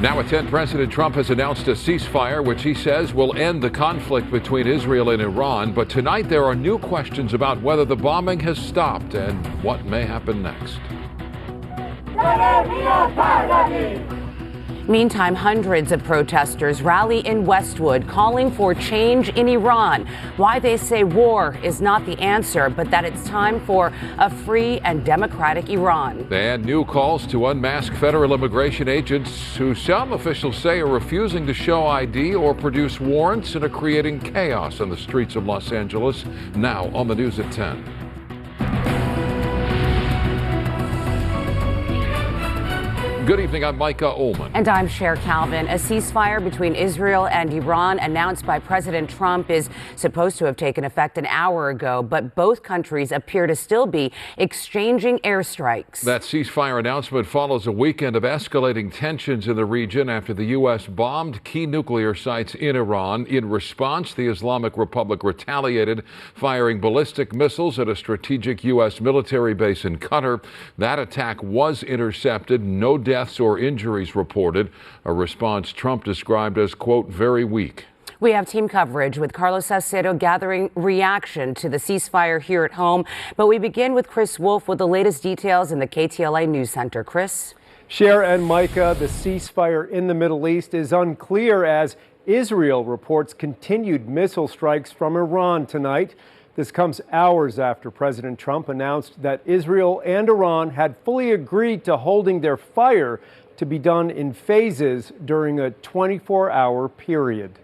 Now at 10, President Trump has announced a ceasefire, which he says will end the conflict between Israel and Iran. But tonight there are new questions about whether the bombing has stopped and what may happen next. Meantime, hundreds of protesters rally in Westwood calling for change in Iran. Why they say war is not the answer, but that it's time for a free and democratic Iran. And new calls to unmask federal immigration agents who some officials say are refusing to show ID or produce warrants and are creating chaos on the streets of Los Angeles. Now on the news at 10. Good evening, I'm Micah Ullman. And I'm Cher Calvin. A ceasefire between Israel and Iran announced by President Trump is supposed to have taken effect an hour ago, but both countries appear to still be exchanging airstrikes. That ceasefire announcement follows a weekend of escalating tensions in the region after the U.S. bombed key nuclear sites in Iran. In response, the Islamic Republic retaliated, firing ballistic missiles at a strategic U.S. military base in Qatar. That attack was intercepted. No deaths or injuries reported, a response Trump described as, quote, very weak. We have team coverage with Carlos Salcedo gathering reaction to the ceasefire here at home. But we begin with Chris Wolf with the latest details in the KTLA News Center. Chris? Cher and Micah, the ceasefire in the Middle East is unclear as Israel reports continued missile strikes from Iran tonight. This comes hours after President Trump announced that Israel and Iran had fully agreed to holding their fire to be done in phases during a 24-hour period.